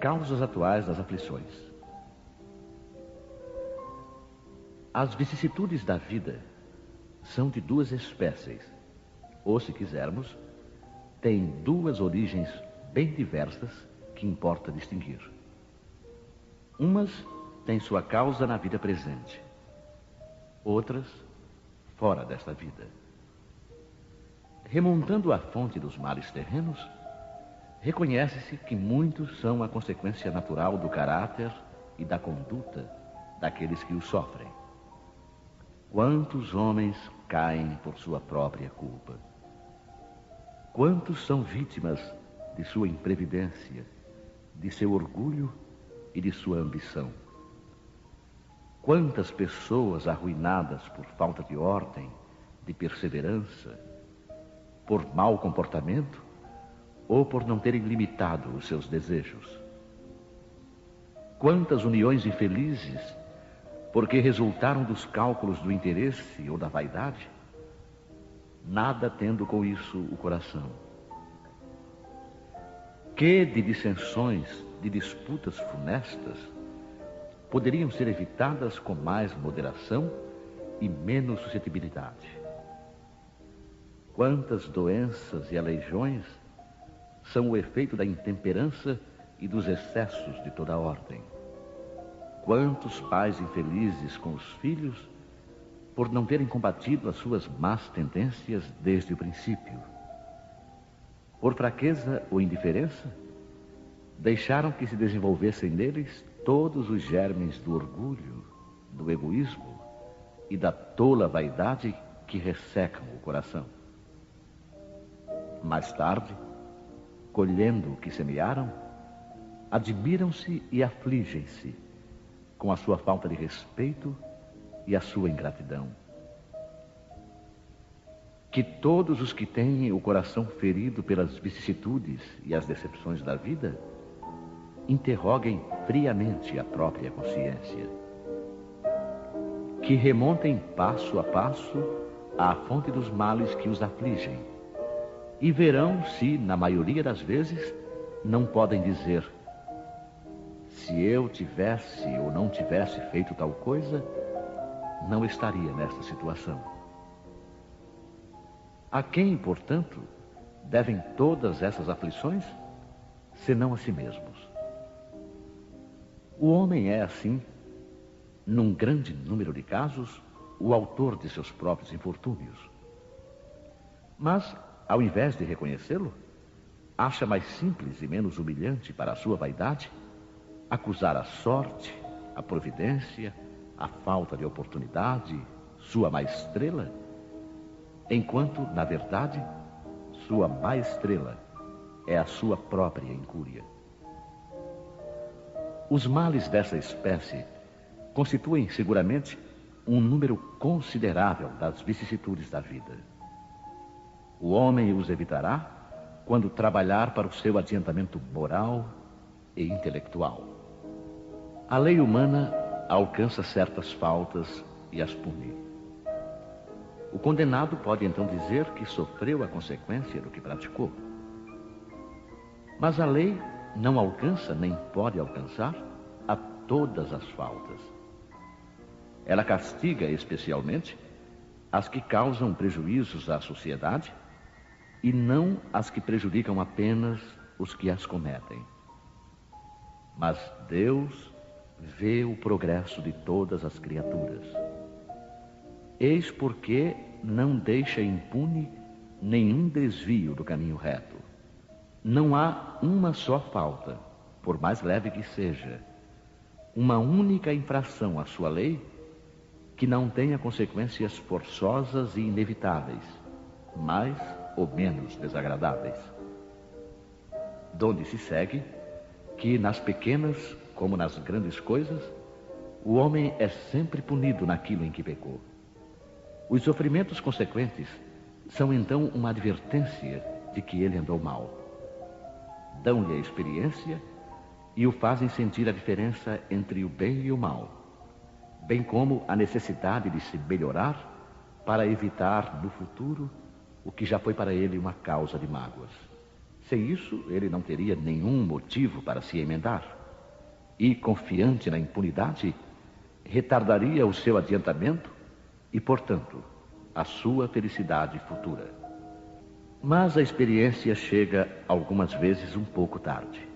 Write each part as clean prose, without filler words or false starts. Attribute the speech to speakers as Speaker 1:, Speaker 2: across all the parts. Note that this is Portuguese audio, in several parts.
Speaker 1: Causas atuais das aflições. As vicissitudes da vida são de duas espécies, ou, se quisermos, têm duas origens bem diversas que importa distinguir. Umas têm sua causa na vida presente, outras fora desta vida. Remontando à fonte dos males terrenos, reconhece-se que muitos são a consequência natural do caráter e da conduta daqueles que os sofrem. Quantos homens caem por sua própria culpa? Quantos são vítimas de sua imprevidência, de seu orgulho e de sua ambição? Quantas pessoas arruinadas por falta de ordem, de perseverança, por mau comportamento ou por não terem limitado os seus desejos? Quantas uniões infelizes porque resultaram dos cálculos do interesse ou da vaidade, nada tendo com isso o coração? Que de dissensões, de disputas funestas, poderiam ser evitadas com mais moderação e menos suscetibilidade? Quantas doenças e aleijões são o efeito da intemperança e dos excessos de toda ordem? Quantos pais infelizes com os filhos por não terem combatido as suas más tendências desde o princípio? Por fraqueza ou indiferença, deixaram que se desenvolvessem neles todos os germes do orgulho, do egoísmo e da tola vaidade que ressecam o coração. Mais tarde, colhendo o que semearam, admiram-se e afligem-se com a sua falta de respeito e a sua ingratidão. Que todos os que têm o coração ferido pelas vicissitudes e as decepções da vida interroguem friamente a própria consciência. Que remontem passo a passo à fonte dos males que os afligem e verão se, na maioria das vezes, não podem dizer: se eu tivesse ou não tivesse feito tal coisa, não estaria nesta situação. A quem, portanto, devem todas essas aflições, senão a si mesmos? O homem é, assim, num grande número de casos, o autor de seus próprios infortúnios. Mas, ao invés de reconhecê-lo, acha mais simples e menos humilhante para a sua vaidade acusar a sorte, a providência, a falta de oportunidade, sua má estrela, enquanto, na verdade, sua má estrela é a sua própria incúria. Os males dessa espécie constituem seguramente um número considerável das vicissitudes da vida. O homem os evitará quando trabalhar para o seu adiantamento moral e intelectual. A lei humana alcança certas faltas e as pune. O condenado pode então dizer que sofreu a consequência do que praticou. Mas a lei não alcança nem pode alcançar a todas as faltas. Ela castiga especialmente as que causam prejuízos à sociedade e não as que prejudicam apenas os que as cometem. Mas Deus vê o progresso de todas as criaturas. Eis porque não deixa impune nenhum desvio do caminho reto. Não há uma só falta, por mais leve que seja, uma única infração à sua lei que não tenha consequências forçosas e inevitáveis, mais ou menos desagradáveis. Donde se segue que nas pequenas como nas grandes coisas, o homem é sempre punido naquilo em que pecou. Os sofrimentos consequentes são então uma advertência de que ele andou mal. Dão-lhe a experiência e o fazem sentir a diferença entre o bem e o mal, bem como a necessidade de se melhorar para evitar no futuro o que já foi para ele uma causa de mágoas. Sem isso, ele não teria nenhum motivo para se emendar. E, confiante na impunidade, retardaria o seu adiantamento e, portanto, a sua felicidade futura. Mas a experiência chega algumas vezes um pouco tarde.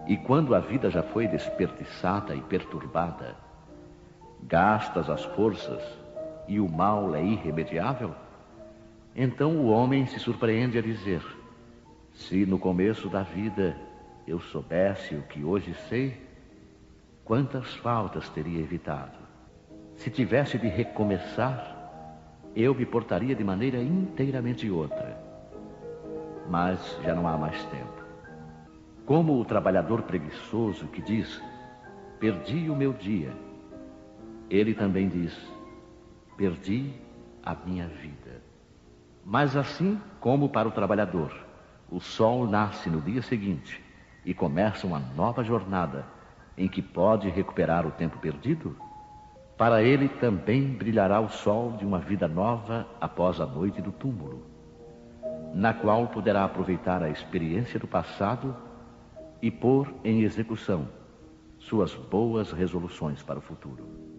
Speaker 1: E quando a vida já foi desperdiçada e perturbada, gastas as forças e o mal é irremediável, então o homem se surpreende a dizer: se no começo da vida eu soubesse o que hoje sei, quantas faltas teria evitado. Se tivesse de recomeçar, eu me portaria de maneira inteiramente outra. Mas já não há mais tempo. Como o trabalhador preguiçoso que diz: perdi o meu dia, ele também diz: perdi a minha vida. Mas assim como para o trabalhador, o sol nasce no dia seguinte e começa uma nova jornada em que pode recuperar o tempo perdido, para ele também brilhará o sol de uma vida nova após a noite do túmulo, na qual poderá aproveitar a experiência do passado e pôr em execução suas boas resoluções para o futuro.